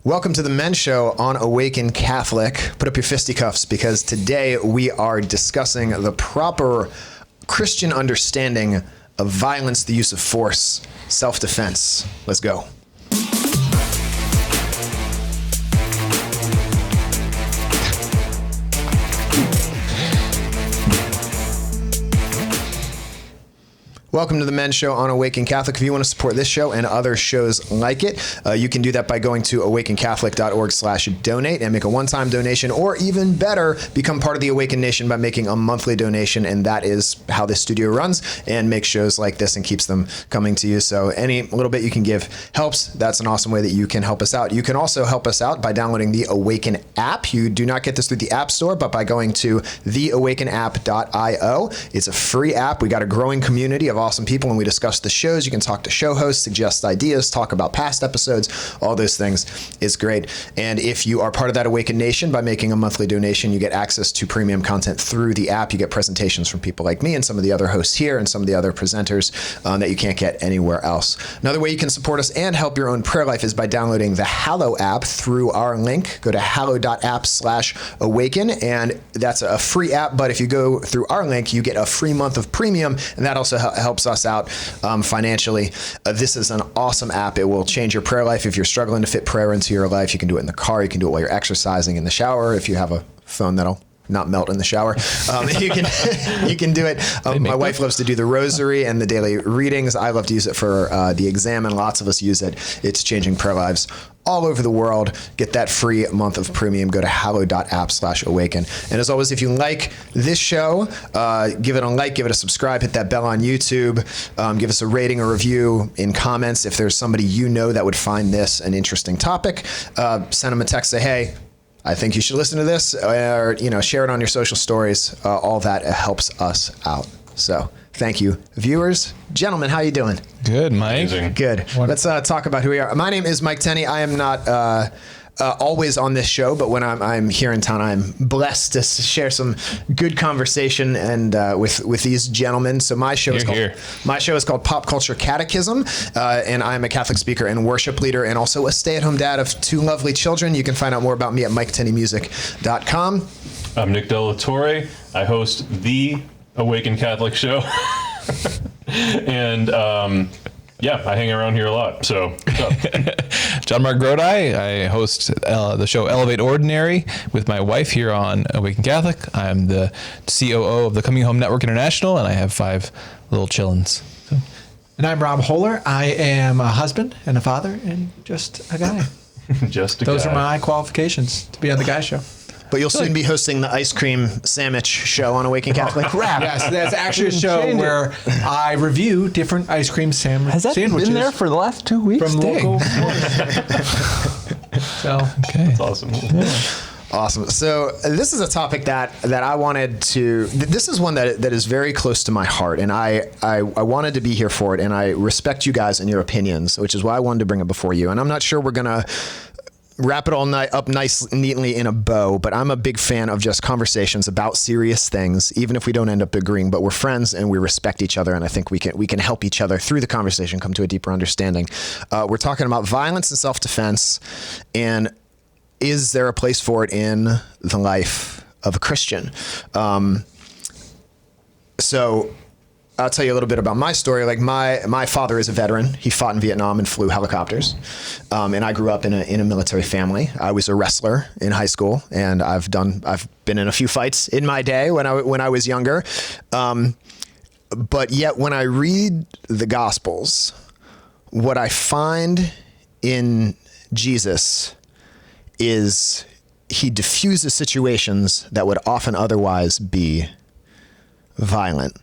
Welcome to the Men's Show on Awaken Catholic. Put up your fisticuffs because today we are discussing the proper Christian understanding of violence, the use of force, self-defense. Let's go. Welcome to the Men's Show on Awaken Catholic. If you want to support this show and other shows like it, you can do that by going to awakencatholic.org/donate and make a one-time donation, or even better, become part of the Awaken Nation by making a monthly donation. And that is how this studio runs and makes shows like this and keeps them coming to you. So any little bit you can give helps. That's an awesome way that you can help us out. You can also help us out by downloading the Awaken app. You do not get this through the App Store, but by going to theawakenapp.io. It's a free app. We got a growing community of awesome people when we discuss the shows. You can talk to show hosts, suggest ideas, talk about past episodes, all those things. It's great. And if you are part of that Awaken Nation, by making a monthly donation, you get access to premium content through the app. You get presentations from people like me and some of the other hosts here and some of the other presenters that you can't get anywhere else. Another way you can support us and help your own prayer life is by downloading the Hallow app through our link. Go to hallow.app/awaken, and that's a free app. But if you go through our link, you get a free month of premium, and that also helps us out financially. This is an awesome app. It will change your prayer life. If you're struggling to fit prayer into your life, you can do it in the car. You can do it while you're exercising, in the shower. If you have a phone that'll not melt in the shower, you can do it. My wife loves to do the Rosary and the daily readings. I love to use it for the Examen. Lots of us use it. It's changing prayer lives all over the world. Get that free month of premium. Go to hallow.app/awaken. And as always, if you like this show, give it a like, give it a subscribe, hit that bell on YouTube, give us a rating or review in comments. If there's somebody you know that would find this an interesting topic, send them a text, say, hey, I think you should listen to this, or share it on your social stories. All that helps us out. So thank you, viewers. Gentlemen, how you doing? Good, Mike. Amazing. Good. Let's talk about who we are. My name is Mike Tenney. I am not always on this show, but when I'm here in town, I'm blessed to share some good conversation and with these gentlemen. So my show is called Pop Culture Catechism, and I'm a Catholic speaker and worship leader, and also a stay-at-home dad of two lovely children. You can find out more about me at MikeTenneyMusic.com. I'm Nick Della Torre. I host the Awaken Catholic show, and I hang around here a lot. So, what's up? John Mark Grodi. I host the show Elevate Ordinary with my wife here on Awaken Catholic. I'm the COO of the Coming Home Network International, and I have 5 little chillins. So. And I'm Rob Holler. I am a husband and a father and just a guy. Those are my qualifications to be on the Guy Show. But you'll soon be hosting the ice cream sandwich show on Awaken Catholic. Crap. Yes, that's actually a show where I review different ice cream sandwiches. Has that been there for the last 2 weeks? From local. So, okay. That's awesome. Yeah. Awesome. So this is a topic that I wanted to, this is one that is very close to my heart, and I wanted to be here for it, and I respect you guys and your opinions, which is why I wanted to bring it before you. And I'm not sure we're going to wrap it all up neatly in a bow, but I'm a big fan of just conversations about serious things, even if we don't end up agreeing, but we're friends and we respect each other, and I think we can help each other through the conversation come to a deeper understanding. We're talking about violence and self-defense, and is there a place for it in the life of a Christian? So I'll tell you a little bit about my story. Like my father is a veteran. He fought in Vietnam and flew helicopters. And I grew up in a military family. I was a wrestler in high school, and I've been in a few fights in my day when I was younger. But yet when I read the Gospels, what I find in Jesus is he diffuses situations that would often otherwise be violent.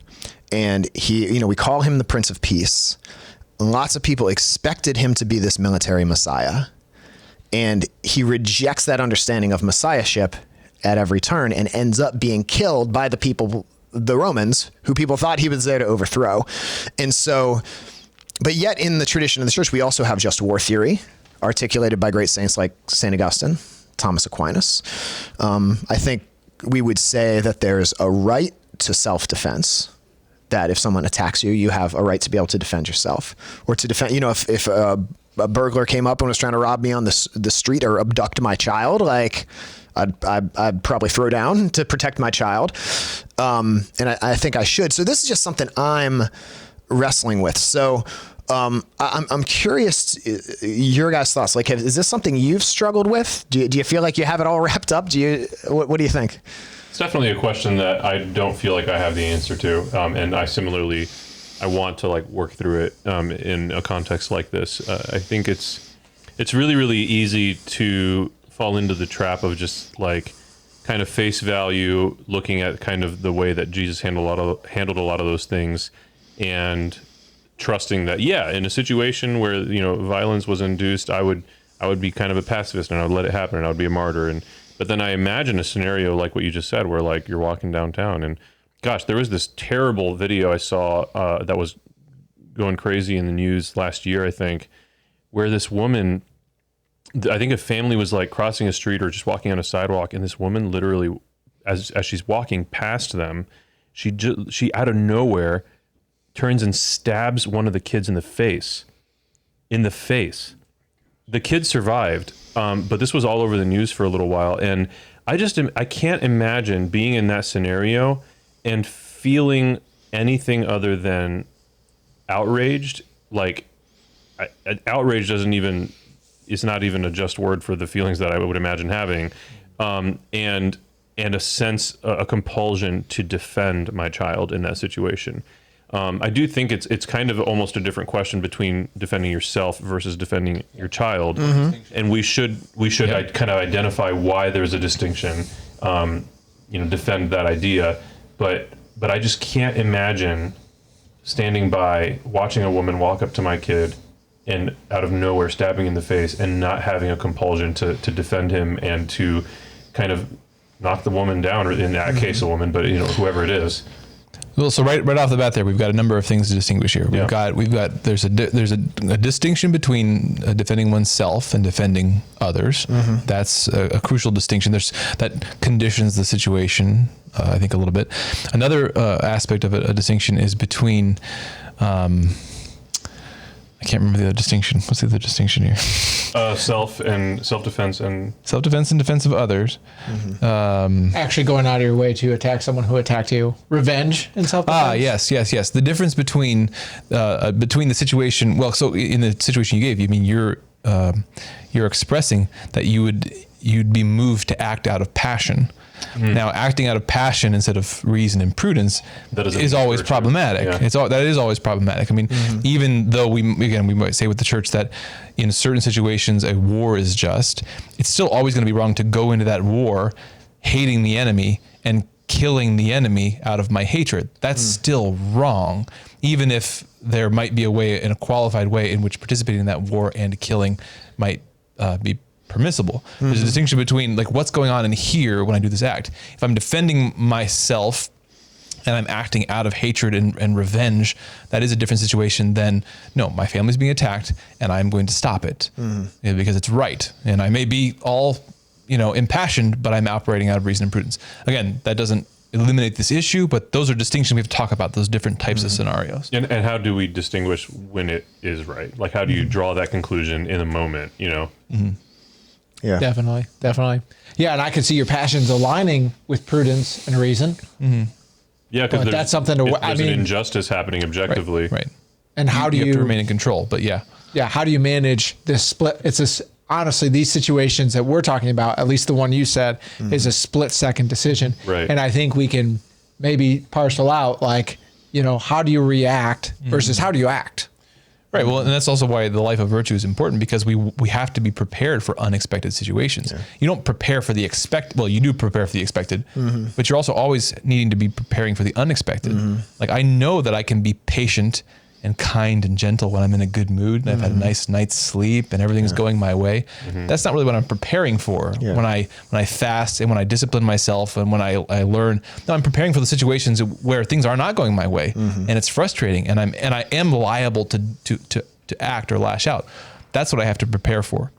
And we call him the Prince of Peace. Lots of people expected him to be this military Messiah, and he rejects that understanding of Messiahship at every turn and ends up being killed by the Romans, who people thought he was there to overthrow. And so, but yet in the tradition of the church, we also have just war theory articulated by great saints like St. Augustine, Thomas Aquinas. I think we would say that there's a right to self-defense, that if someone attacks you, you have a right to be able to defend yourself, or to defend, if a burglar came up and was trying to rob me on the street or abduct my child, like I'd probably throw down to protect my child. And I think I should. So this is just something I'm wrestling with. So I'm curious your guys' thoughts. Like, is this something you've struggled with? Do you feel like you have it all wrapped up? What do you think? It's definitely a question that I don't feel like I have the answer to. And I want to like work through it in a context like this. I think it's really, really easy to fall into the trap of just like kind of face value, looking at kind of the way that Jesus handled a lot of those things, and trusting that, in a situation where, violence was induced, I would be kind of a pacifist and I would let it happen and I would be a martyr. But then I imagine a scenario like what you just said, where like you're walking downtown and gosh, there was this terrible video I saw that was going crazy in the news last year, I think, where this woman, I think a family was like crossing a street or just walking on a sidewalk, and this woman literally, as she's walking past them, she out of nowhere turns and stabs one of the kids in the face. The kid survived, but this was all over the news for a little while, and I can't imagine being in that scenario and feeling anything other than outraged. Like, outrage is not even a just word for the feelings that I would imagine having, and a sense, a compulsion to defend my child in that situation. I do think it's kind of almost a different question between defending yourself versus defending your child, and we should kind of identify why there's a distinction, defend that idea, but I just can't imagine standing by watching a woman walk up to my kid and out of nowhere stabbing in the face and not having a compulsion to defend him and to kind of knock the woman down, or in that case a woman, but whoever it is. Well, so right off the bat there, we've got a number of things to distinguish here. We've got there's a distinction between defending oneself and defending others. That's a crucial distinction. That conditions the situation, I think, a little bit. Another aspect of a distinction is between. I can't remember the other distinction. What's the other distinction here? Self-defense and defense of others. Actually going out of your way to attack someone who attacked you. Revenge and self-defense. Yes. The difference between the situation. Well, so in the situation you gave, you mean you're expressing that you'd be moved to act out of passion. Now, acting out of passion instead of reason and prudence is always problematic. Yeah. That is always problematic. I mean, even though we might say with the church that in certain situations a war is just, it's still always going to be wrong to go into that war hating the enemy and killing the enemy out of my hatred. That's still wrong, even if there might be a way, in a qualified way, in which participating in that war and killing might be permissible. There's a distinction between like what's going on in here when I do this act. If I'm defending myself and I'm acting out of hatred and revenge, that is a different situation than, no, my family's being attacked and I'm going to stop it because it's right. And I may be all, impassioned, but I'm operating out of reason and prudence. Again, that doesn't eliminate this issue, but those are distinctions we have to talk about, those different types of scenarios. And how do we distinguish when it is right? Like, how do you draw that conclusion in a moment, Yeah, definitely. Yeah, and I can see your passions aligning with prudence and reason. Yeah, because that's something to. There's an injustice happening objectively, right? And how do you have to remain in control? But how do you manage this split? Honestly, these situations that we're talking about, at least the one you said, is a split-second decision, right? And I think we can maybe parcel out, like, how do you react versus how do you act? Right. Well, and that's also why the life of virtue is important, because we have to be prepared for unexpected situations. Yeah. You don't prepare for the expected. Well, you do prepare for the expected, but you're also always needing to be preparing for the unexpected. Like, I know that I can be patient and kind and gentle when I'm in a good mood and I've had a nice night's sleep and everything's going my way. That's not really what I'm preparing for when I fast and when I discipline myself and when I learn. No, I'm preparing for the situations where things are not going my way and it's frustrating and I am liable to act or lash out. That's what I have to prepare for,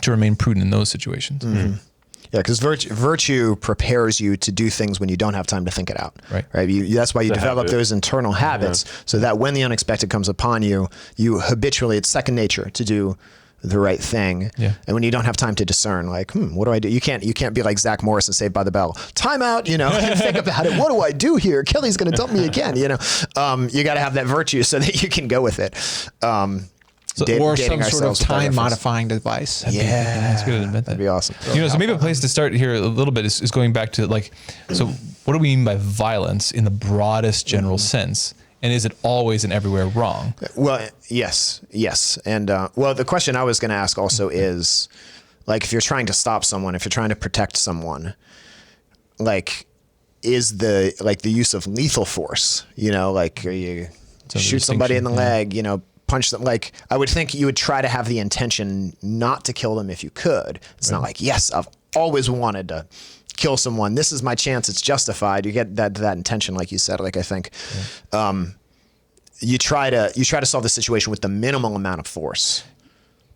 to remain prudent in those situations. Yeah, because virtue prepares you to do things when you don't have time to think it out. Right. That's why you develop habit. those internal habits, so that when the unexpected comes upon you, you habitually, it's second nature to do the right thing. Yeah. And when you don't have time to discern, like, what do I do? You can't be like Zach Morris and Saved by the Bell. Time out, and think about it. What do I do here? Kelly's going to dump me again. You got to have that virtue so that you can go with it. Or some sort of time modifying device. That's good to invent that. That'd be awesome. So maybe a place to start here a little bit is going back to so what do we mean by violence in the broadest general sense? And is it always and everywhere wrong? Well, yes. And the question I was going to ask also is, like, if you're trying to stop someone, if you're trying to protect someone, like, is the use of lethal force, like you shoot somebody in the leg, punch them. Like, I would think you would try to have the intention not to kill them if you could. It's not like, yes, I've always wanted to kill someone. This is my chance. It's justified. You get that intention, like you said. Like, I think you try to solve the situation with the minimal amount of force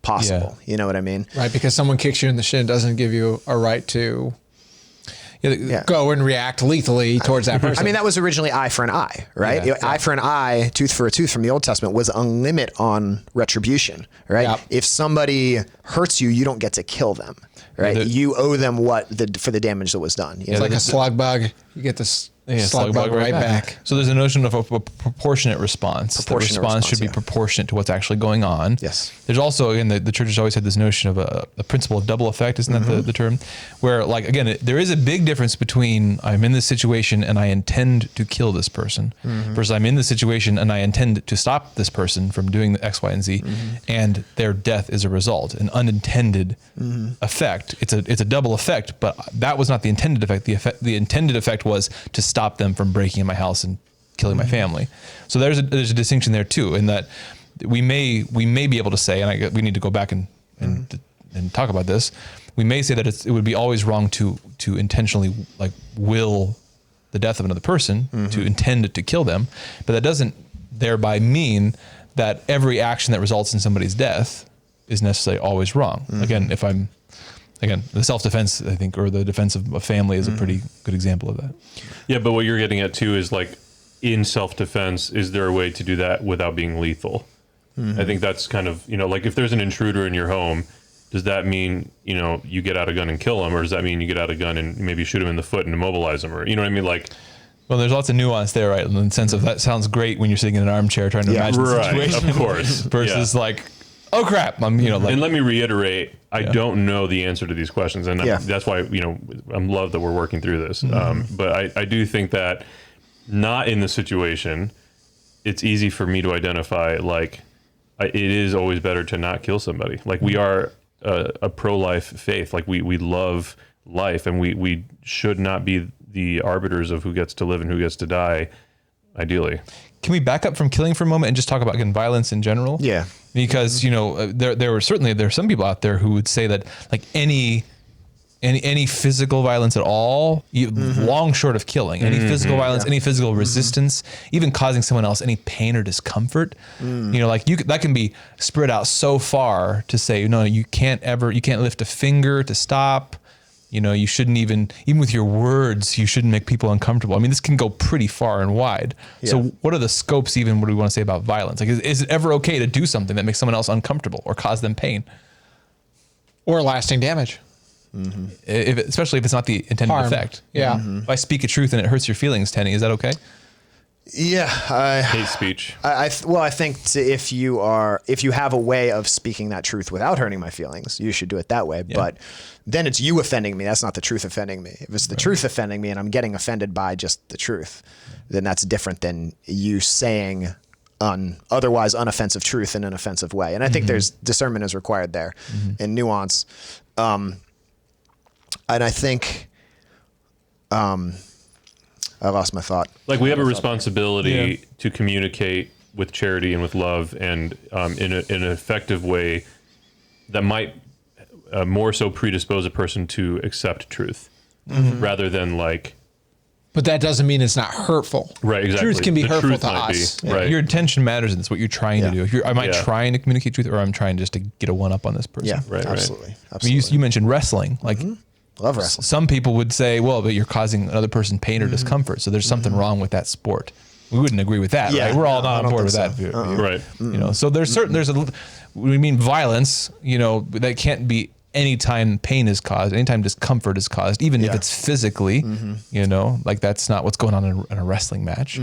possible. Yeah. You know what I mean? Right, because someone kicks you in the shin doesn't give you a right to go and react lethally towards that person. I mean, that was originally eye for an eye, right? Yeah. Eye for an eye, tooth for a tooth from the Old Testament was a limit on retribution, right? Yep. If somebody hurts you, you don't get to kill them, right? You owe them for the damage that was done. It's like a slug bug. You get this slug bug right back. So there's a notion of a proportionate response. The response should be proportionate to what's actually going on. Yes. There's also, again, the church has always had this notion of a principle of double effect, isn't that the term? Where, like, again, there is a big difference between I'm in this situation and I intend to kill this person versus I'm in this situation and I intend to stop this person from doing the X, Y, and Z, and their death is a result, an unintended effect. It's a double effect, but that was not the intended effect. The intended effect was to stop them from breaking in my house and killing my family. So there's a distinction there too, in that we may be able to say, and we need to go back and talk about this. We may say that it would be always wrong to intentionally, like, will the death of another person, to intend to kill them, but that doesn't thereby mean that every action that results in somebody's death is necessarily always wrong. Again, the self-defense, I think, or the defense of a family is a pretty good example of that. Yeah, but what you're getting at too is, like, in self-defense, is there a way to do that without being lethal? I think that's kind of, like, if there's an intruder in your home, does that mean, you get out a gun and kill him, or does that mean you get out a gun and maybe shoot him in the foot and immobilize him, or, you know what I mean? Like, well, there's lots of nuance there, right? In the sense of that sounds great when you're sitting in an armchair trying to imagine the situation, of course, versus like, oh crap, I'm, and let me reiterate, I don't know the answer to these questions, and that's why, I'm love that we're working through this. But I do think that not in the situation, it's easy for me to identify, like, it is always better to not kill somebody. Like, we are a pro-life faith. Like, we love life, and we should not be the arbiters of who gets to live and who gets to die, ideally. Can we back up from killing for a moment and just talk about, again, violence in general? Yeah. Because, there are some people out there who would say that, like, any physical violence at all, long short of killing, any physical violence, any physical resistance, even causing someone else any pain or discomfort, that can be spread out so far to say, no, you can't lift a finger to stop. You shouldn't even with your words, you shouldn't make people uncomfortable. I mean, this can go pretty far and wide. Yeah. So what are the scopes, even what do we want to say about violence? Like, is it ever okay to do something that makes someone else uncomfortable or cause them pain? Or lasting damage? Especially if it's not the intended effect. Yeah. If I speak a truth and it hurts your feelings, Tenny, is that okay? Yeah, hate speech. I think if you have a way of speaking that truth without hurting my feelings, you should do it that way. Yeah. But then it's you offending me. That's not the truth offending me. If it's the truth offending me and I'm getting offended by just the truth, then that's different than you saying otherwise unoffensive truth in an offensive way. And I think there's discernment is required there and nuance. And I think. I lost my thought. Like, we have a responsibility to communicate with charity and with love, and in an effective way that might more so predispose a person to accept truth rather than, like. But that doesn't mean it's not hurtful. Right, exactly. Truth can be hurtful to us. Right. Your intention matters, and it's what you're trying to do. Am I trying to communicate truth, or I'm trying just to get a one-up on this person? Yeah, right, absolutely. I mean, you mentioned wrestling. Like, Love wrestling. Some people would say, well, but you're causing another person pain or discomfort, so there's something wrong with that sport. We wouldn't agree with that, Yeah, right? We're all no, I not on don't board with think that so. view. Right. You know, so we mean violence, you know, that can't be anytime pain is caused, anytime discomfort is caused, even if it's physically, you know, like that's not what's going on in a wrestling match.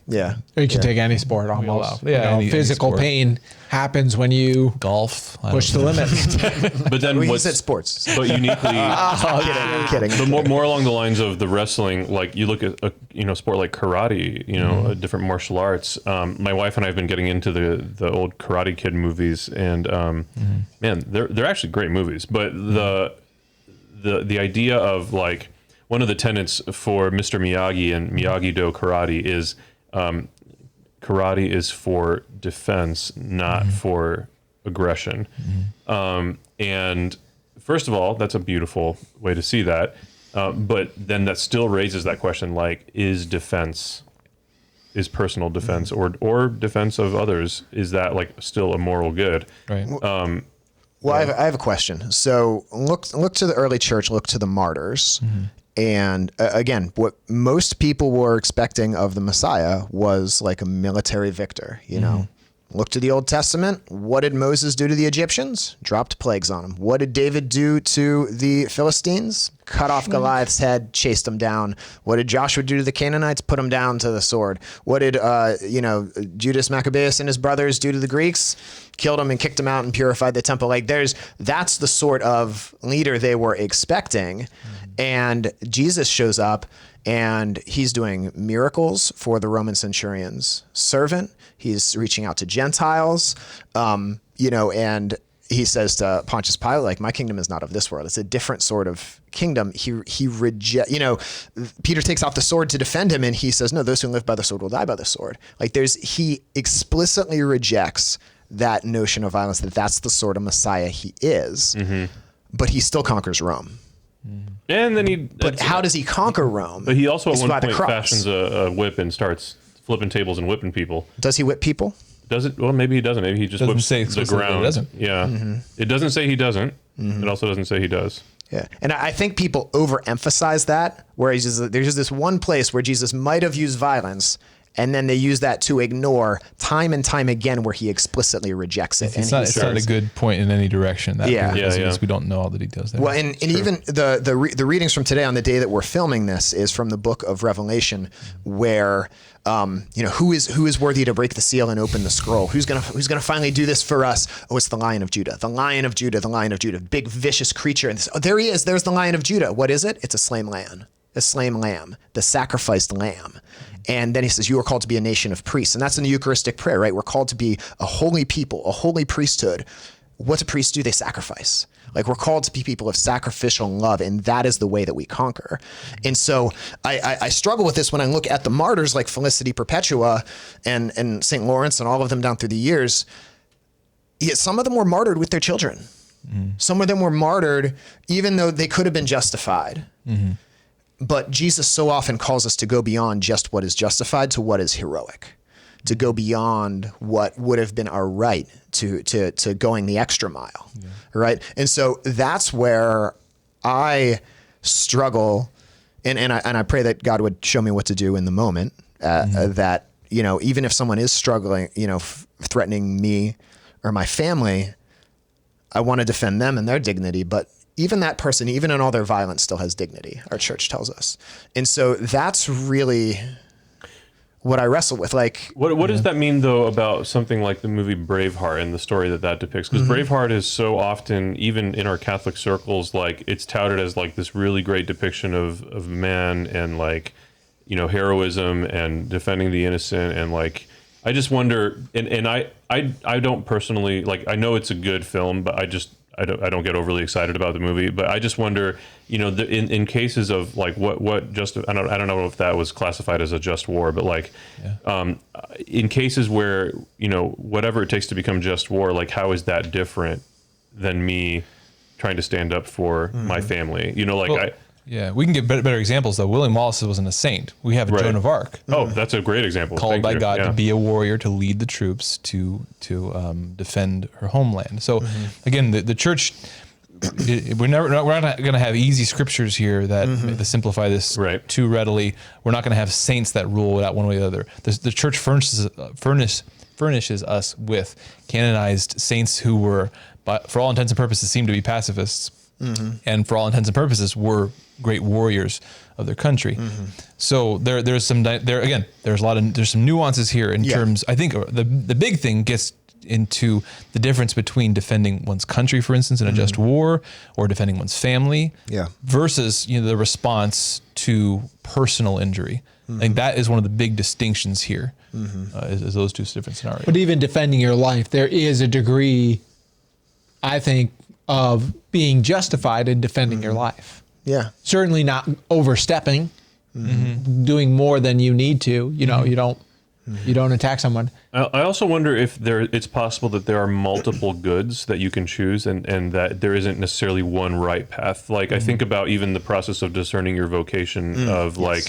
Yeah. Or you can take any sport almost. Yeah, any physical sport. pain happens when you Golf. I push the don't know. limit. But then Well, he what's said sports. but uniquely I'm kidding. but more along the lines of the wrestling, like you look at a sport like karate, you know, a different martial arts. My wife and I have been getting into the old Karate Kid movies, and man, they're actually great movies. But the idea of like one of the tenets for Mr. Miyagi and Miyagi-Do karate is karate is for defense, not for aggression. And first of all, that's a beautiful way to see that. But then that still raises that question, like, is personal defense or defense of others, is that like still a moral good? Right. Well, I have a question. So look to the early church, look to the martyrs. And again, what most people were expecting of the Messiah was like a military victor, you know. Look to the Old Testament. What did Moses do to the Egyptians? Dropped plagues on them. What did David do to the Philistines? Cut off Goliath's head, chased him down. What did Joshua do to the Canaanites? Put them down to the sword. What did Judas Maccabeus and his brothers do to the Greeks? Killed them and kicked them out and purified the temple. Like that's the sort of leader they were expecting. And Jesus shows up and he's doing miracles for the Roman centurion's servant. He's reaching out to Gentiles, and he says to Pontius Pilate, like, my kingdom is not of this world. It's a different sort of kingdom. He rejects, Peter takes out the sword to defend him, and he says, no, those who live by the sword will die by the sword. Like he explicitly rejects that notion of violence, that's the sort of Messiah he is, but he still conquers Rome. And then But how does he conquer Rome? But he also at It's one by the point cross. fashions a whip and starts flipping tables and whipping people. Does he whip people? Does it? Well, maybe he doesn't. Maybe he just Doesn't whips say the explicitly ground. he doesn't. Yeah. It doesn't say he doesn't. It also doesn't say he does. Yeah. And I think people overemphasize that, where there's just this one place where Jesus might have used violence, and then they use that to ignore time and time again where he explicitly rejects it. It's not a good point in any direction. Because we don't know all the details there. Well, and even the readings from today on the day that we're filming this is from the book of Revelation, where who is worthy to break the seal and open the scroll? Who's gonna finally do this for us? Oh, it's the Lion of Judah, the Lion of Judah, the Lion of Judah, big vicious creature. And there he is. There's the Lion of Judah. What is it? It's a slain lamb, the sacrificed lamb. And then he says, you are called to be a nation of priests. And that's in the Eucharistic prayer, right? We're called to be a holy people, a holy priesthood. What do priests do? They sacrifice. Like, we're called to be people of sacrificial love, and that is the way that we conquer. And so I struggle with this when I look at the martyrs like Felicity Perpetua and St. Lawrence and all of them down through the years. Yet some of them were martyred with their children. Some of them were martyred even though they could have been justified. But Jesus so often calls us to go beyond just what is justified to what is heroic, to go beyond what would have been our right, to going the extra mile, right? And so that's where I struggle, and I pray that God would show me what to do in the moment, that, even if someone is struggling, threatening me or my family, I want to defend them and their dignity, but even that person, even in all their violence, still has dignity, our church tells us. And so that's really what I wrestle with. Like, what does that mean, though, about something like the movie Braveheart and the story that depicts? Because Braveheart is so often, even in our Catholic circles, like, it's touted as like this really great depiction of man and like, heroism and defending the innocent. And like, I just wonder, and I don't personally, like, I know it's a good film, but I don't get overly excited about the movie, but I just wonder, in cases of like what just, I don't know if that was classified as a just war, but like, in cases where, whatever it takes to become just war, like, how is that different than me trying to stand up for my family? We can get better examples though. William Wallace wasn't a saint. We have Joan of Arc. Oh, that's a great example. Called by God to be a warrior, to lead the troops, to defend her homeland. So again, the church, we're not going to have easy scriptures here that simplify this too readily. We're not going to have saints that rule it out one way or the other. The church furnishes us with canonized saints who were, for all intents and purposes, seem to be pacifists, and for all intents and purposes, were great warriors of their country. So there's some nuances here in terms. I think the big thing gets into the difference between defending one's country, for instance, in a just war, or defending one's family, versus the response to personal injury. I think that is one of the big distinctions here, is those two different scenarios. But even defending your life, there is a degree, I think, of being justified in defending your life. Yeah. Certainly not overstepping, doing more than you need to. You don't attack someone. I also wonder if it's possible that there are multiple goods that you can choose, and that there isn't necessarily one right path. Like I think about even the process of discerning your vocation of like,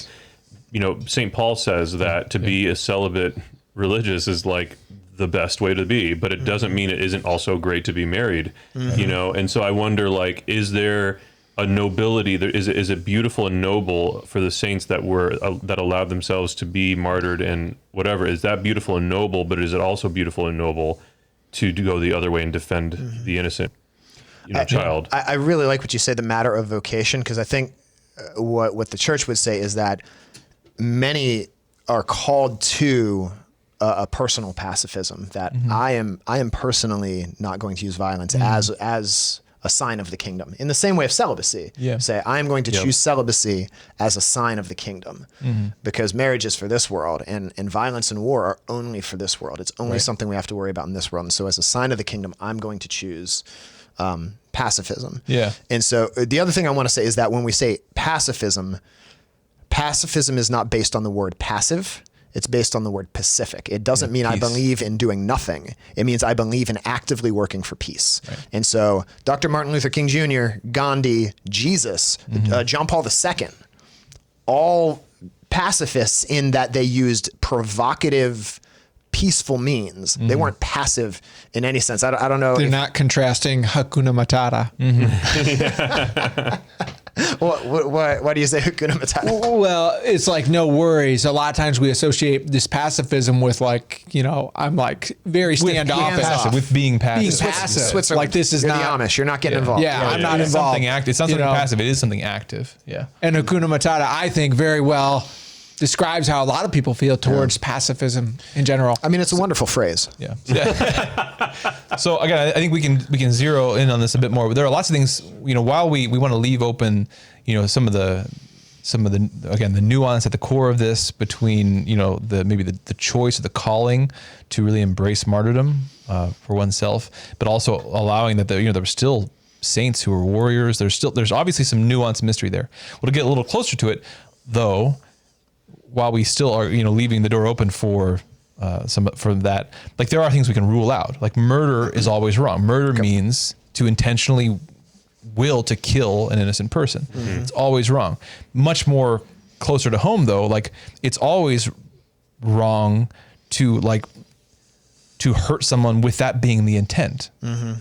St. Paul says that to be a celibate religious is like the best way to be, but it doesn't mean it isn't also great to be married, And so I wonder, like, is there a nobility? Is it beautiful and noble for the saints that allowed themselves to be martyred and whatever? Is that beautiful and noble? But is it also beautiful and noble to go the other way and defend the innocent, child? I really like what you say, the matter of vocation, because I think what the church would say is that many are called to a personal pacifism. That I am personally not going to use violence as a sign of the kingdom, in the same way of celibacy. Say, I am going to choose celibacy as a sign of the kingdom, because marriage is for this world, and violence and war are only for this world. It's only something we have to worry about in this world. And so as a sign of the kingdom, I'm going to choose pacifism. And so the other thing I want to say is that when we say pacifism is not based on the word passive. It's based on the word pacific. It doesn't mean peace. I believe in doing nothing. It means I believe in actively working for peace. And so Dr. Martin Luther King Jr., Gandhi, Jesus, John Paul II, all pacifists in that they used provocative, peaceful means. They weren't passive in any sense. I don't know. They're not contrasting Hakuna Matata. Why do you say Hakuna Matata? Well, it's like no worries. A lot of times we associate this pacifism with I'm like very standoffish. With being passive. Being passive. Switzerland. Like this is You're not the Amish. You're not getting involved. I'm not involved. Something active. It's not something passive. It is something active. Yeah. And Hakuna Matata, I think, very well describes how a lot of people feel towards pacifism in general. I mean, it's a wonderful phrase. Yeah. So again, I think we can zero in on this a bit more. But there are lots of things, while we want to leave open, some of the again, the nuance at the core of this between, the choice of the calling to really embrace martyrdom for oneself, but also allowing that there were still saints who were warriors. There's obviously some nuance and mystery there. We'll get a little closer to it, though. While we still are, leaving the door open for that, like there are things we can rule out. Like murder is always wrong. Murder means to intentionally will to kill an innocent person. It's always wrong. Much more closer to home, though, like it's always wrong to hurt someone with that being the intent.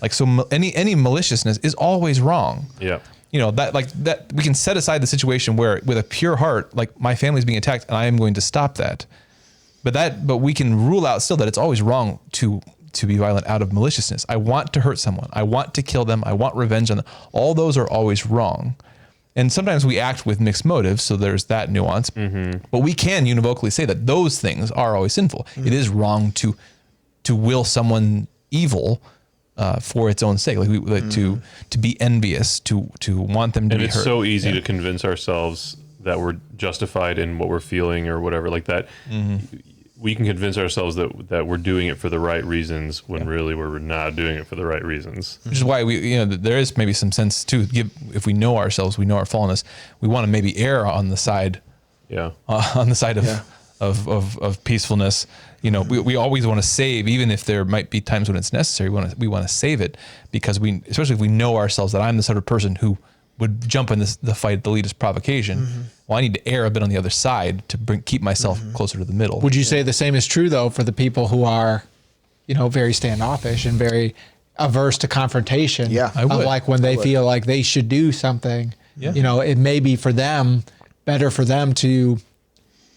Like so, any maliciousness is always wrong. Yeah. That we can set aside the situation where with a pure heart, like my family's being attacked and I am going to stop that. But we can rule out still that it's always wrong to be violent out of maliciousness. I want to hurt someone. I want to kill them. I want revenge on them. All those are always wrong. And sometimes we act with mixed motives. So there's that nuance, but we can univocally say that those things are always sinful. It is wrong to will someone evil, for its own sake, to be envious, to want them to be hurt. And it's so easy to convince ourselves that we're justified in what we're feeling or whatever like that. We can convince ourselves that we're doing it for the right reasons when really we're not doing it for the right reasons. Which is why there is maybe some sense too. If we know ourselves, we know our fallenness. We want to maybe err on the side, of peacefulness. We always want to save, even if there might be times when it's necessary. We want to save it because especially if we know ourselves that I'm the sort of person who would jump in the fight at the least provocation. Well, I need to err a bit on the other side to keep myself closer to the middle. Would you say the same is true though for the people who are, very standoffish and very averse to confrontation. Yeah, I would. Like when they feel like they should do something, it may be for them better for them to,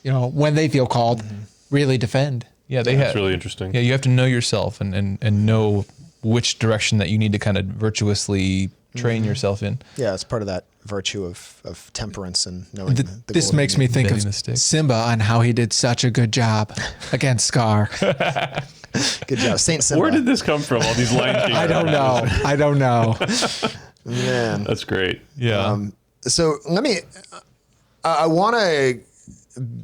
when they feel called, really defend. Yeah, That's really interesting. Yeah, you have to know yourself and know which direction that you need to kind of virtuously train yourself in. Yeah, it's part of that virtue of temperance and knowing the This golden makes me mean. think Bending of the stick. Simba and how he did such a good job against Scar. Good job, Saint Simba. Where did this come from? All these Lion King I don't know. Man. That's great. Yeah. So let me. I want to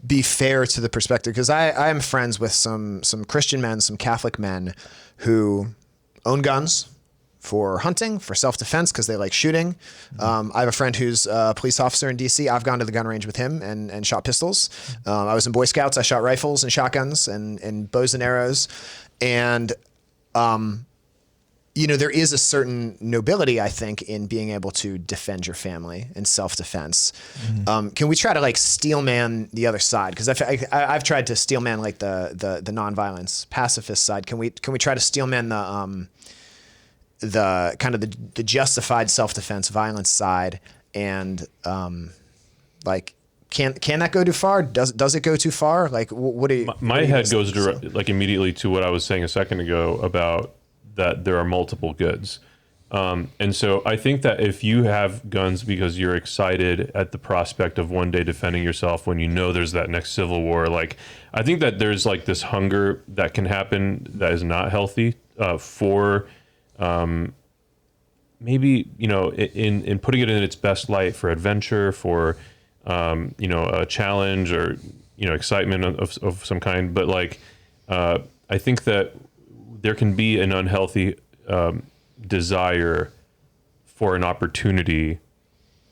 be fair to the perspective because I am friends with some Christian men, some Catholic men who own guns for hunting, for self-defense because they like shooting. I have a friend who's a police officer in DC. I've gone to the gun range with him and shot pistols. I was in Boy Scouts. I shot rifles and shotguns and bows and arrows. And, there is a certain nobility, I think, in being able to defend your family and self-defense. Can we try to like steelman the other side? Because I've tried to steelman like the nonviolence pacifist side. Can we try to steelman the kind of the justified self-defense violence side and like can that go too far? Does it go too far? Like what do you? My head goes like immediately to what I was saying a second ago about that there are multiple goods. And so I think that if you have guns because you're excited at the prospect of one day defending yourself when you know there's that next civil war, like I think that there's like this hunger that can happen that is not healthy for maybe, in putting it in its best light for adventure, for, a challenge or, excitement of some kind. But like, I think that there can be an unhealthy desire for an opportunity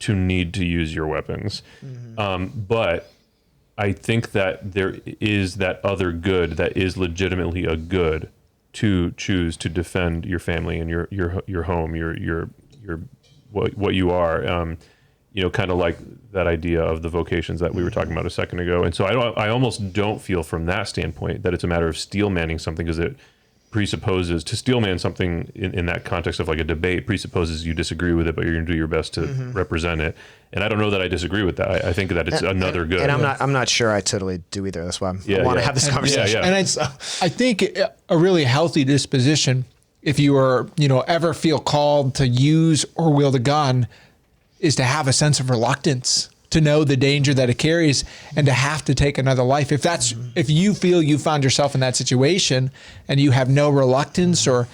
to need to use your weapons. But I think that there is that other good that is legitimately a good to choose to defend your family and your home, your what you are, kind of like that idea of the vocations that we were talking about a second ago. And so I almost don't feel from that standpoint that it's a matter of steel manning something, because it presupposes to steelman something in that context of like a debate presupposes you disagree with it, but you're going to do your best to represent it. And I don't know that I disagree with that. I think that it's another good. And I'm not sure I totally do either. That's why I want to have this conversation. And I think a really healthy disposition, if you are, ever feel called to use or wield a gun, is to have a sense of reluctance, to know the danger that it carries and to have to take another life. If you feel you found yourself in that situation and you have no reluctance or,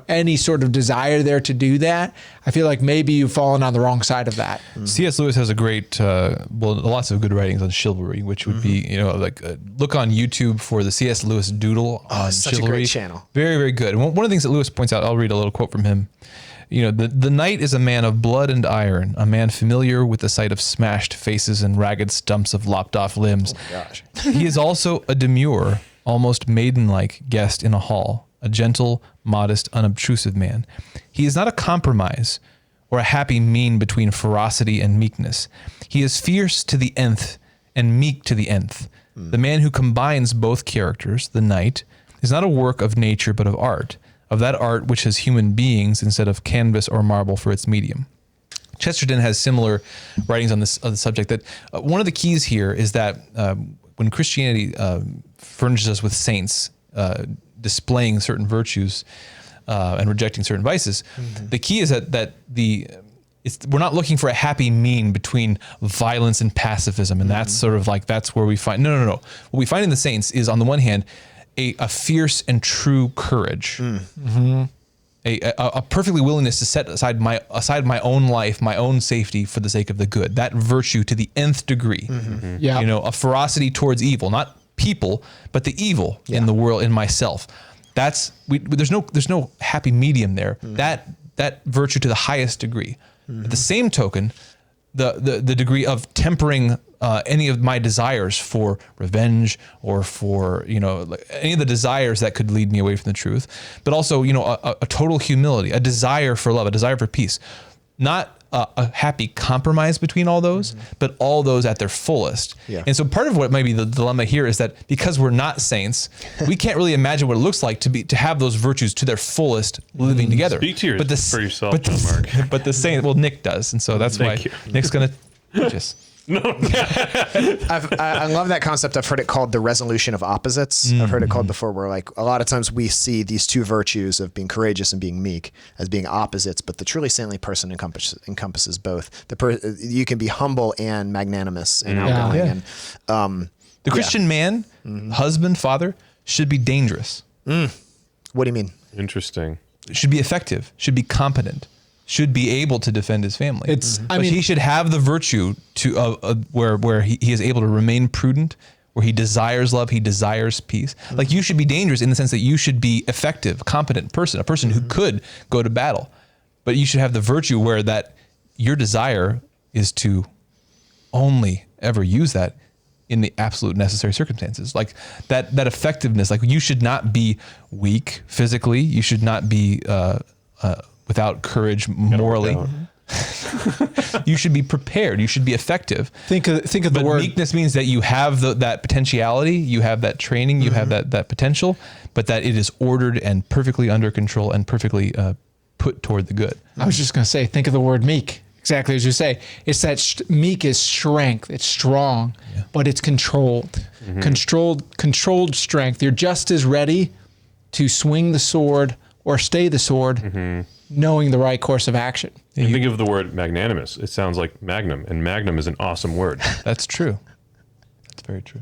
any sort of desire there to do that, I feel like maybe you've fallen on the wrong side of that. C.S. Lewis has a great, lots of good writings on chivalry, which would be, look on YouTube for the C.S. Lewis doodle on such chivalry. a great channel. Very, very good. And one of the things that Lewis points out, I'll read a little quote from him. The knight is a man of blood and iron, a man familiar with the sight of smashed faces and ragged stumps of lopped off limbs. Oh my gosh. He is also a demure, almost maiden-like guest in a hall, a gentle, modest, unobtrusive man. He is not a compromise or a happy mean between ferocity and meekness. He is fierce to the nth and meek to the nth. The man who combines both characters, the knight, is not a work of nature but of art, of that art which has human beings instead of canvas or marble for its medium. Chesterton has similar writings on the subject, that one of the keys here is that when Christianity furnishes us with saints displaying certain virtues and rejecting certain vices, the key is that we're not looking for a happy mean between violence and pacifism, and that's sort of like, that's where we find, no. What we find in the saints is, on the one hand, a fierce and true courage, a perfectly willingness to set aside my own life, my own safety for the sake of the good. That virtue to the nth degree. A ferocity towards evil, not people, but the evil in the world, in myself. There's no happy medium there. That virtue to the highest degree. At the same token, the degree of tempering any of my desires for revenge or for any of the desires that could lead me away from the truth, but also a total humility, a desire for love, a desire for peace, not a happy compromise between all those, but all those at their fullest. Yeah. And so part of what might be the dilemma here is that because we're not saints, we can't really imagine what it looks like to have those virtues to their fullest living together. Speak to for yourself, but John Mark. But the saint, well, Nick does, and so that's Thank why you. Nick's gonna teach us. I love that concept. I've heard it called the resolution of opposites. I've heard it called before, where like a lot of times we see these two virtues of being courageous and being meek as being opposites, but the truly saintly person encompasses both. You can be humble and magnanimous and outgoing. Yeah. And The Christian man, husband, father, should be dangerous. what do you mean? Interesting. Should be effective. Should be competent. Should be able to defend his family. But he should have the virtue to where he is able to remain prudent, where he desires love, he desires peace. Like you should be dangerous in the sense that you should be effective, competent person, a person who could go to battle. But you should have the virtue where that your desire is to only ever use that in the absolute necessary circumstances. Like that effectiveness, like you should not be weak physically. You should not be without courage morally. You should be prepared. You should be effective. Think of the word meekness means that you have that potentiality, you have that training, you have that potential, but that it is ordered and perfectly under control and perfectly put toward the good. I was just going to say, think of the word meek. Exactly as you say. It's that meek is strength. It's strong, but it's controlled. Controlled strength. You're just as ready to swing the sword or stay the sword, knowing the right course of action. And think of the word magnanimous. It sounds like magnum, and magnum is an awesome word. That's true. That's very true.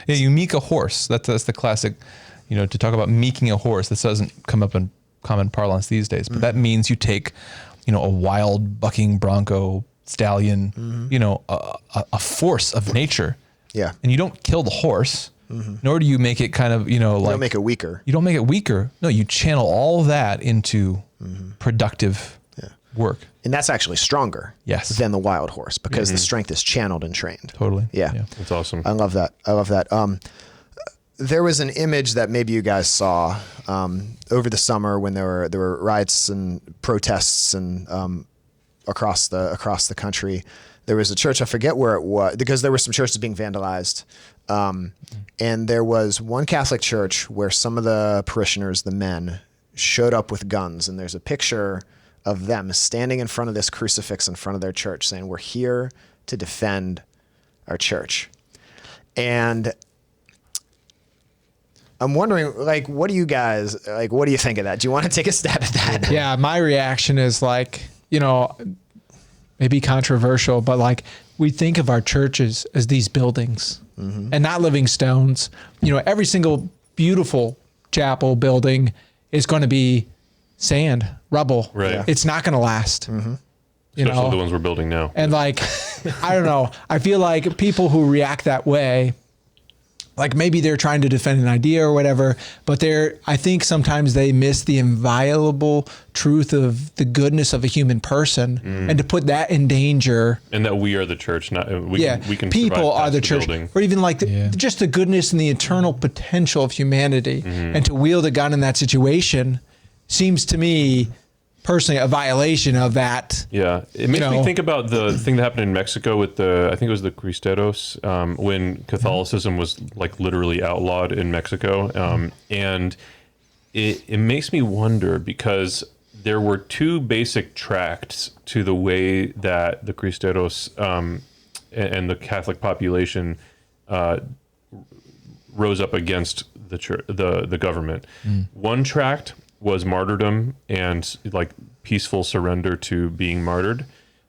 Yeah, you meek a horse. That's the classic, to talk about meeking a horse. This doesn't come up in common parlance these days, but that means you take, a wild bucking bronco stallion, a force of nature. Yeah. And you don't kill the horse, nor do you make it kind of, You don't make it weaker. You don't make it weaker. No, you channel all of that into productive work. And that's actually stronger than the wild horse because the strength is channeled and trained. Totally. Yeah. That's awesome. I love that. There was an image that maybe you guys saw over the summer when there were riots and protests and across the country. There was a church, I forget where it was, because there were some churches being vandalized. And there was one Catholic church where some of the parishioners, the men, showed up with guns. And there's a picture of them standing in front of this crucifix in front of their church saying, "We're here to defend our church." And I'm wondering, what do you guys, what do you think of that? Do you want to take a stab at that? Yeah, my reaction is maybe controversial, but we think of our churches as these buildings and not living stones. Every single beautiful chapel building is going to be sand, rubble. Right. Yeah. It's not going to last. Especially the ones we're building now. And I don't know. I feel like people who react that way, maybe they're trying to defend an idea or whatever, but I think sometimes they miss the inviolable truth of the goodness of a human person, and to put that in danger. And that we are the church, not we can people survive are the past church, building. or even just the goodness and the eternal potential of humanity, and to wield a gun in that situation seems to me personally a violation of that. Yeah, it makes me think about the thing that happened in Mexico with I think it was the Cristeros, when Catholicism was literally outlawed in Mexico, and it makes me wonder because there were two basic tracts to the way that the Cristeros and the Catholic population rose up against the church, the government. One tract was martyrdom and peaceful surrender to being martyred.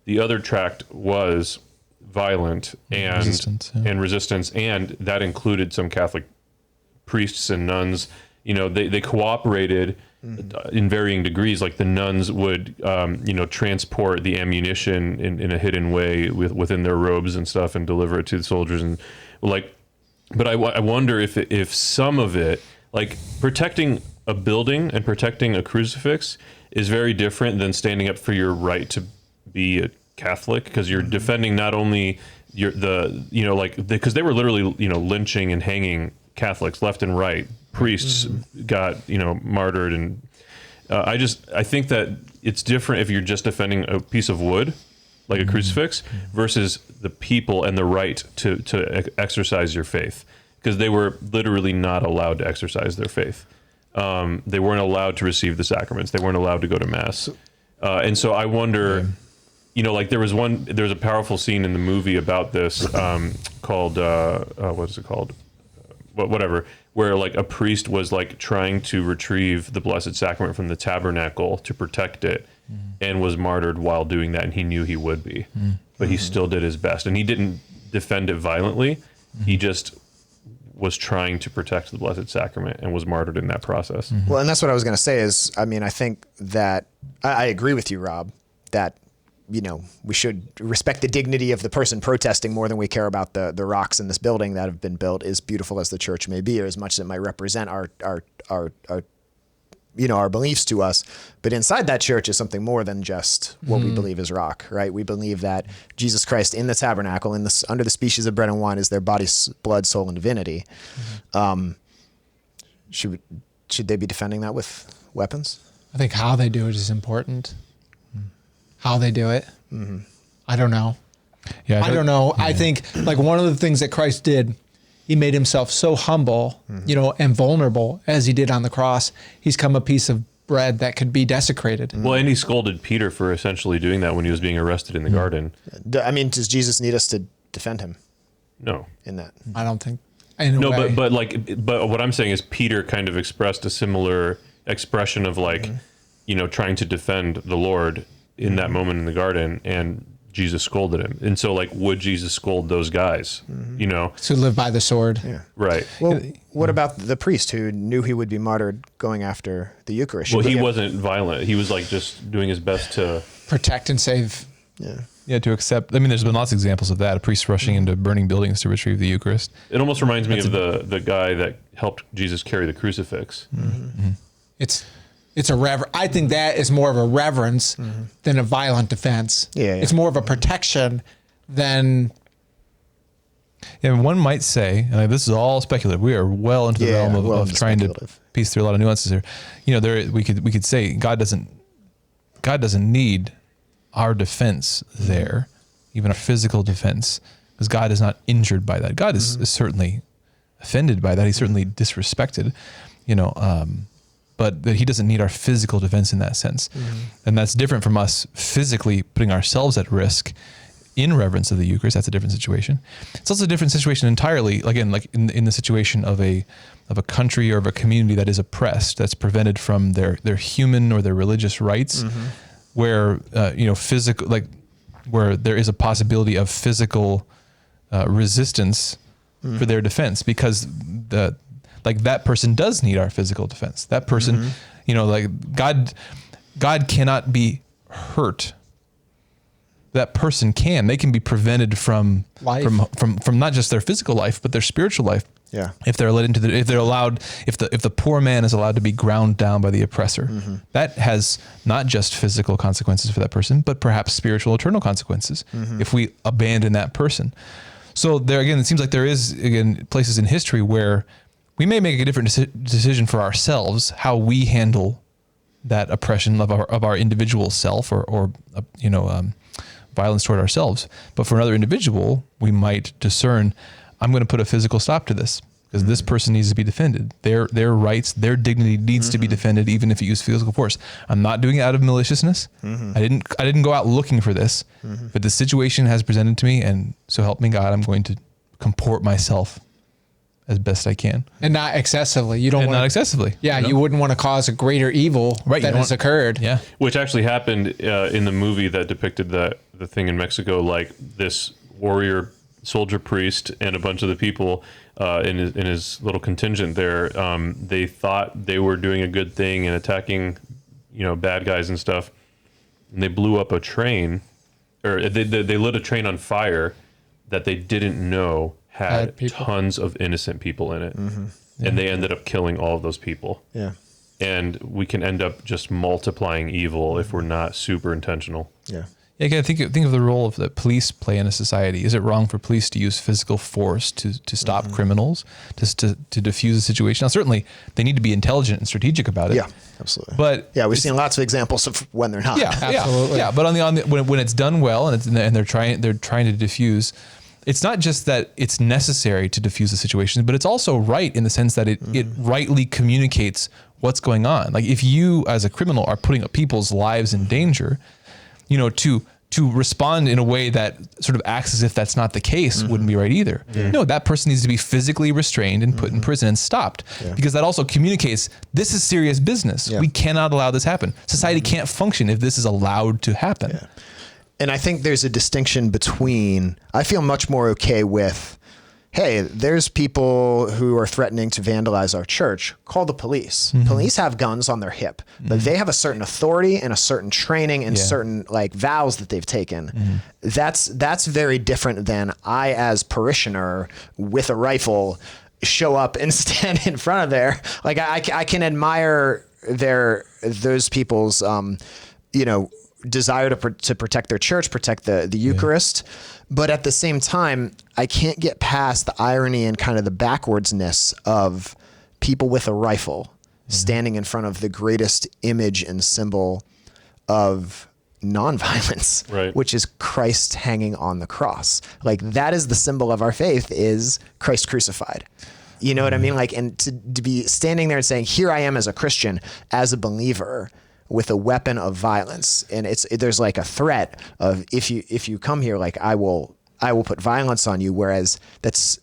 The other tract was violent and resistance, and that included some Catholic priests and nuns. They cooperated in varying degrees. Like the nuns would, transport the ammunition in a hidden way within their robes and stuff and deliver it to the soldiers. And but I wonder if some of it, protecting a building and protecting a crucifix, is very different than standing up for your right to be a Catholic, because you're defending not only because they were literally lynching and hanging Catholics left and right. Priests got martyred, and I think that it's different if you're just defending a piece of wood, like a crucifix, versus the people and the right to exercise your faith, because they were literally not allowed to exercise their faith. They weren't allowed to receive the sacraments. They weren't allowed to go to mass. And so I wonder, you know, like there was a powerful scene in the movie about this called, what is it called? Whatever, where like a priest was like trying to retrieve the Blessed Sacrament from the tabernacle to protect it, and was martyred while doing that, and he knew he would be, but he still did his best, and he didn't defend it violently. He just was trying to protect the Blessed Sacrament and was martyred in that process. Well, and that's what I was going to say is, I mean, I think that I agree with you, Rob, that, you know, we should respect the dignity of the person protesting more than we care about the rocks in this building that have been built, as beautiful as the church may be, or as much as it might represent our you know, our beliefs to us. But inside that church is something more than just what we believe is rock, right? We believe that Jesus Christ in the tabernacle, under the species of bread and wine, is their body, blood, soul, and divinity. Should they be defending that with weapons? I think how they do it is important. How they do it. I don't know. Yeah, I don't know. I think like one of the things that Christ did, he made himself so humble, you know, and vulnerable as he did on the cross. He's come a piece of bread that could be desecrated. Well, and he scolded Peter for essentially doing that when he was being arrested in the garden. I mean, does Jesus need us to defend him No. in that? I don't think. In a No, way. but what I'm saying is Peter kind of expressed a similar expression of like, you know, trying to defend the Lord in that moment in the garden, and Jesus scolded him. And so like, would Jesus scold those guys? You know? to live by the sword. Yeah. Right. Well, what about the priest who knew he would be martyred going after the Eucharist? Well, he wasn't violent. He was like just doing his best to... Protect and save. Yeah, to accept. I mean, there's been lots of examples of that. A priest rushing into burning buildings to retrieve the Eucharist. It almost reminds me of the guy that helped Jesus carry the crucifix. It's a I think that is more of a reverence than a violent defense. Yeah. It's more of a protection than. Yeah, and one might say, and this is all speculative. We are well into the realm of trying to piece through a lot of nuances here. You know, we could say God doesn't need our defense there, even our physical defense, because God is not injured by that. God is certainly offended by that. He's certainly disrespected, you know, but that he doesn't need our physical defense in that sense. And that's different from us physically putting ourselves at risk in reverence of the Eucharist. That's a different situation. It's also a different situation entirely, again, like in the situation of a country or of a community that is oppressed, that's prevented from their human or their religious rights, where, you know, physical, like where there is a possibility of physical resistance for their defense, because that person does need our physical defense. That person, you know, like God cannot be hurt. That person they can be prevented from Life. from not just their physical life, but their spiritual life. Yeah. If they're if the poor man is allowed to be ground down by the oppressor, that has not just physical consequences for that person, but perhaps spiritual, eternal consequences if we abandon that person. So there again, it seems like there is again places in history where we may make a different decision for ourselves, how we handle that oppression of our individual self or you know, violence toward ourselves. But for another individual, we might discern, I'm going to put a physical stop to this because this person needs to be defended. Their rights, their dignity needs to be defended, even if it uses physical force. I'm not doing it out of maliciousness. I didn't go out looking for this, but the situation has presented to me, and so help me God, I'm going to comport myself as best I can, And not excessively. You don't want not excessively. Yeah, know? you wouldn't want to cause a greater evil Right, that has occurred. Yeah. Which actually happened in the movie that depicted the thing in Mexico, like this warrior soldier priest and a bunch of the people in his little contingent there, they thought they were doing a good thing and attacking, you know, bad guys and stuff. And they blew up a train, or they lit a train on fire that they didn't know had tons of innocent people in it. And they ended up killing all of those people. Yeah. And we can end up just multiplying evil if we're not super intentional. Yeah. Yeah, again, think of the role of that police play in a society. Is it wrong for police to use physical force to stop criminals, to diffuse a situation? Now, certainly they need to be intelligent and strategic about it. Yeah, absolutely. But yeah, we've seen lots of examples of when they're not. Yeah, Absolutely. Yeah, but when it's done well and they're trying to diffuse, it's not just that it's necessary to diffuse the situation, but it's also right in the sense that it rightly communicates what's going on. Like if you as a criminal are putting people's lives in danger, to respond in a way that sort of acts as if that's not the case wouldn't be right either. No, that person needs to be physically restrained and put in prison and stopped, because that also communicates this is serious business. We cannot allow this happen. Society can't function if this is allowed to happen. Yeah. And I think there's a distinction between, I feel much more okay with, hey, there's people who are threatening to vandalize our church. Call the police. Police have guns on their hip, but they have a certain authority and a certain training and certain like vows that they've taken. That's very different than I, as parishioner with a rifle, show up and stand in front of there. Like I can admire those people's, desire to protect their church, protect the Eucharist. But at the same time, I can't get past the irony and kind of the backwardsness of people with a rifle standing in front of the greatest image and symbol of nonviolence, which is Christ hanging on the cross. Like that is the symbol of our faith, is Christ crucified. You know what I mean? Like, and to be standing there and saying, here I am as a Christian, as a believer, with a weapon of violence, and there's like a threat of if you come here, like I will put violence on you, whereas that's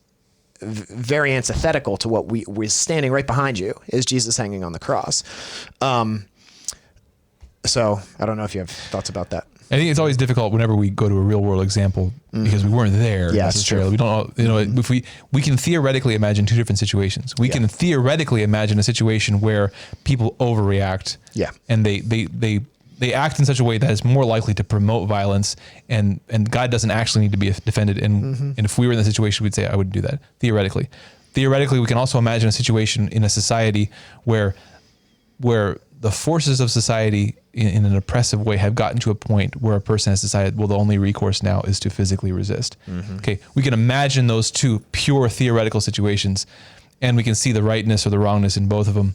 very antithetical to what we're standing right behind you is Jesus hanging on the cross. So I don't know if you have thoughts about that. I think it's always difficult whenever we go to a real world example because we weren't there necessarily. We don't know, if we can theoretically imagine two different situations. We can theoretically imagine a situation where people overreact and they act in such a way that is more likely to promote violence, and God doesn't actually need to be defended. And if we were in the situation, we'd say, I wouldn't do that theoretically. Theoretically, we can also imagine a situation in a society where the forces of society in an oppressive way have gotten to a point where a person has decided, well, the only recourse now is to physically resist. Okay, we can imagine those two pure theoretical situations, and we can see the rightness or the wrongness in both of them.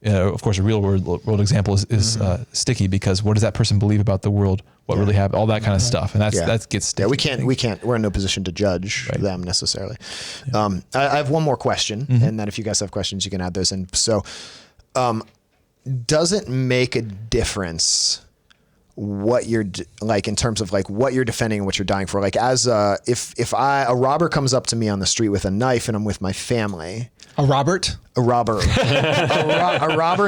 Of course, a real world example is sticky, because what does that person believe about the world? What really happened? All that kind of stuff, and that gets sticky. Yeah, we're in no position to judge them necessarily. I have one more question, and then if you guys have questions, you can add those in. So, does it make a difference what you're like in terms of like what you're defending and what you're dying for? Like as if a robber comes up to me on the street with a knife and I'm with my family. A robber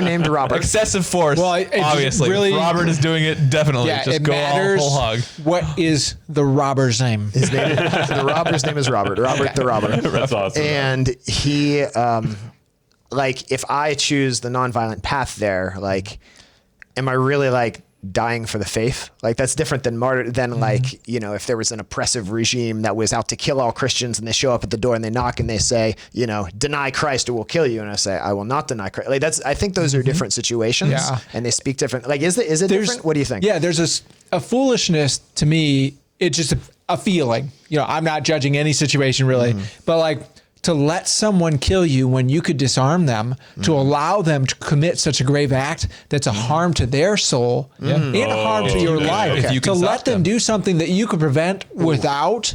named Robert. Excessive force. Well, obviously, really, if Robert is doing it, definitely. Yeah, just it go matters all hog. What is the robber's name? The robber's name is Robert. Robert the robber. That's awesome. And he, like, if I choose the nonviolent path there, like, am I really like dying for the faith? Like that's different than like, if there was an oppressive regime that was out to kill all Christians and they show up at the door and they knock and they say, deny Christ or we'll kill you. And I say, I will not deny Christ. Like I think those are different situations and they speak different. Like, is it different? What do you think? Yeah, there's a foolishness to me. It's just a feeling, I'm not judging any situation really, but like, to let someone kill you when you could disarm them, to allow them to commit such a grave act that's a harm to their soul and harm to your life, to let them do something that you could prevent without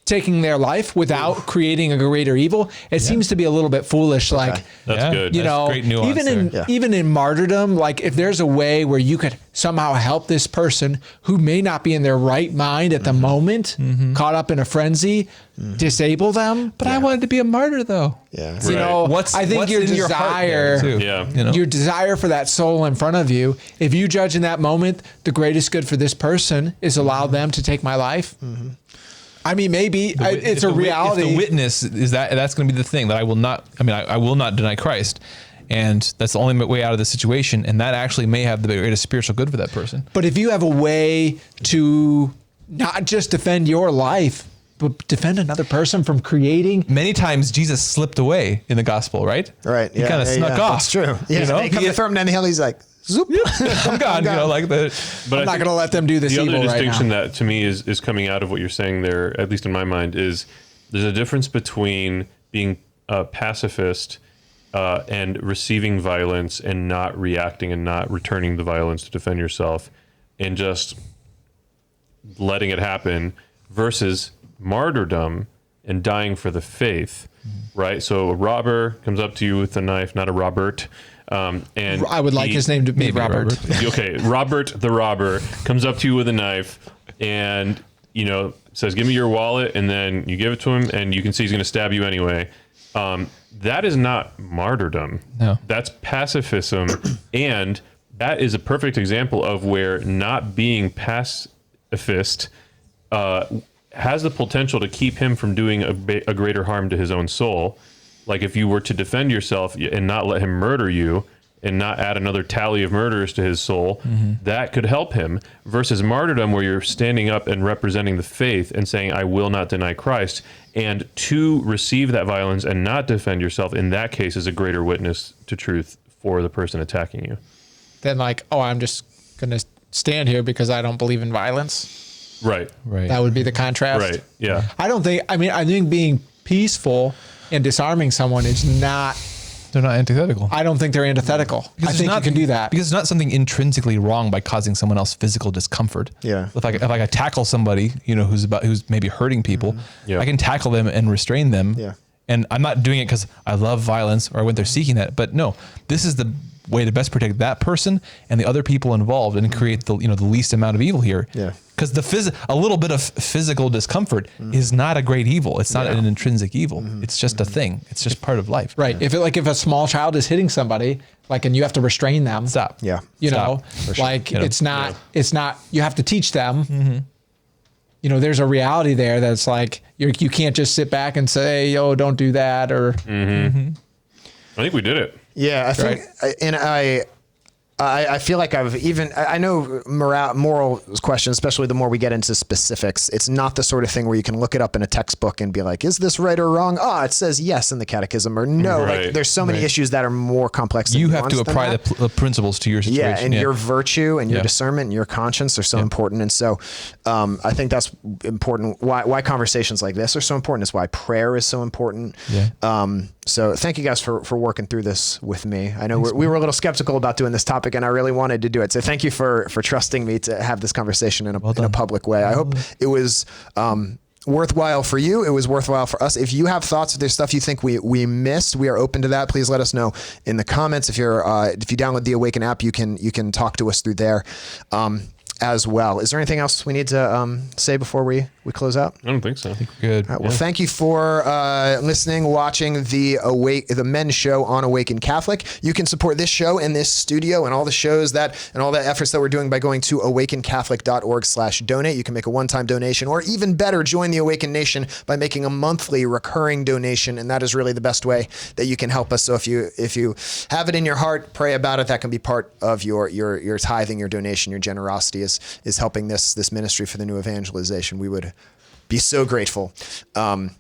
taking their life, without creating a greater evil, it seems to be a little bit foolish. Like, that's good. That's great nuance even in martyrdom, like if there's a way where you could somehow help this person who may not be in their right mind at the moment, caught up in a frenzy, disable them. But I wanted to be a martyr though. Yeah. I think your desire, your desire for that soul in front of you, if you judge in that moment, the greatest good for this person is allow them to take my life. I mean, maybe it's a reality. If the witness is that's going to be the thing that I will not deny Christ. And that's the only way out of the situation. And that actually may have the greatest spiritual good for that person. But if you have a way to not just defend your life, but defend another person from creating. Many times Jesus slipped away in the gospel, right? Right. He kind of snuck off. That's true. Yeah. They come to throw him down the hill. He's like, zoop. I'm gone. You know, like the. But I'm not going to let them do this the evil other right distinction now. that to me is coming out of what you're saying there, at least in my mind, is there's a difference between being a pacifist and receiving violence and not reacting and not returning the violence to defend yourself and just letting it happen versus martyrdom and dying for the faith, right? So a robber comes up to you with a knife, not a Robert. And I would like his name to be maybe Robert. Okay, Robert the robber comes up to you with a knife and, you know, says, give me your wallet, and then you give it to him and you can see he's going to stab you anyway. That is not martyrdom. No. That's pacifism. And that is a perfect example of where not being pacifist has the potential to keep him from doing a greater harm to his own soul. Like if you were to defend yourself and not let him murder you and not add another tally of murders to his soul, that could help him, versus martyrdom where you're standing up and representing the faith and saying, I will not deny Christ. And to receive that violence and not defend yourself in that case is a greater witness to truth for the person attacking you. Then like, oh, I'm just going to stand here because I don't believe in violence. Right. Right. That would be the contrast. Right. Yeah. I think being peaceful and disarming someone is not, They're not antithetical. I don't think they're antithetical. I think you can do that. Because it's not something intrinsically wrong by causing someone else physical discomfort. Yeah. If I tackle somebody, you know, who's maybe hurting people, Yeah. I can tackle them and restrain them. Yeah. And I'm not doing it because I love violence or I went there seeking that. But no, this is the way to best protect that person and the other people involved and create the least amount of evil here. Yeah. Because a little bit of physical discomfort is not a great evil. It's not an intrinsic evil. It's just a thing. It's just part of life. Right. If a small child is hitting somebody, like, and you have to restrain them. Stop. Yeah. You Stop. know, like You know, it's not, you have to teach them. You know, there's a reality there that's like, you can't just sit back and say, yo, don't do that. Or I think we did it. Yeah, I think, and I feel like I know moral questions, especially the more we get into specifics. It's not the sort of thing where you can look it up in a textbook and be like, is this right or wrong? It says yes in the catechism, or no. Right. Like, there's so many issues that are more complex. You have to apply the principles to your situation. Yeah, and your virtue and your Yeah. discernment and your conscience are so important. And so I think that's important. Why conversations like this are so important is why prayer is so important. Yeah. So thank you guys for working through this with me. I know we were a little skeptical about doing this topic, and I really wanted to do it. So thank you for trusting me to have this conversation in a public way. I hope it was worthwhile for you. It was worthwhile for us. If you have thoughts, if there's stuff you think we missed, we are open to that. Please let us know in the comments. If you download the Awaken app, you can talk to us through there as well. Is there anything else we need to say before we close out? I don't think so. Good. All right, well, thank you for listening, watching the men's show on Awaken Catholic. You can support this show and this studio and all the shows and all the efforts that we're doing by going to awakencatholic.org/donate. You can make a one-time donation, or even better, join the Awaken Nation by making a monthly recurring donation, and that is really the best way that you can help us. So if you have it in your heart, pray about it. That can be part of your tithing, your donation, your generosity is helping this ministry for the new evangelization. We would be so grateful. And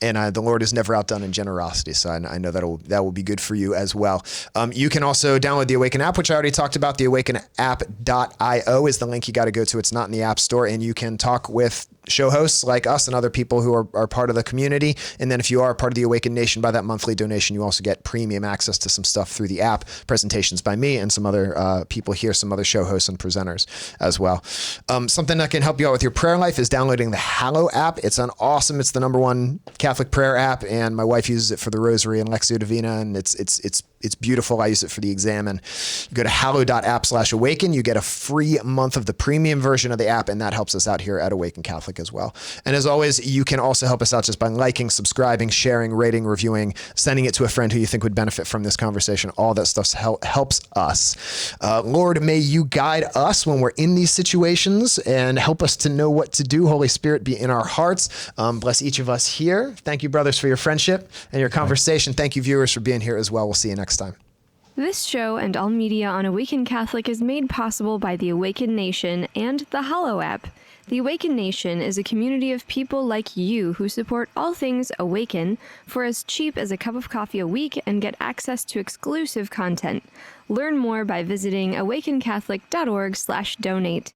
the Lord is never outdone in generosity. So I know that will be good for you as well. You can also download the Awaken app, which I already talked about. The awakenapp.io is the link you got to go to. It's not in the App Store, and you can talk with show hosts like us and other people who are part of the community. And then if you are part of the Awaken Nation, by that monthly donation, you also get premium access to some stuff through the app, presentations by me and some other people here, some other show hosts and presenters as well. Something that can help you out with your prayer life is downloading the Hallow app. It's the #1 Catholic prayer app, and my wife uses it for the Rosary and Lectio Divina, and it's beautiful. I use it for the Examen. You go to hallow.app/awaken. You get a free month of the premium version of the app, and that helps us out here at Awaken Catholic as well. And as always, you can also help us out just by liking, subscribing, sharing, rating, reviewing, sending it to a friend who you think would benefit from this conversation. All that stuff helps us. Lord, may you guide us when we're in these situations and help us to know what to do. Holy Spirit, be in our hearts. Bless each of us here. Thank you, brothers, for your friendship and your conversation. Thank you, viewers, for being here as well. We'll see you next time. This show and all media on Awaken Catholic is made possible by the Awaken Nation and the Hallow app. The Awaken Nation is a community of people like you who support all things Awaken for as cheap as a cup of coffee a week and get access to exclusive content. Learn more by visiting awakencatholic.org/donate.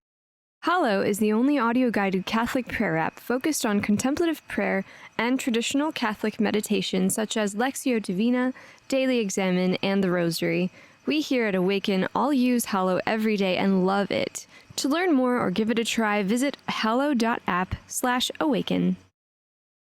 Hallow is the only audio-guided Catholic prayer app focused on contemplative prayer and traditional Catholic meditation such as Lectio Divina, Daily Examen, and the Rosary. We here at Awaken all use Hallow every day and love it. To learn more or give it a try, visit hallow.app/awaken.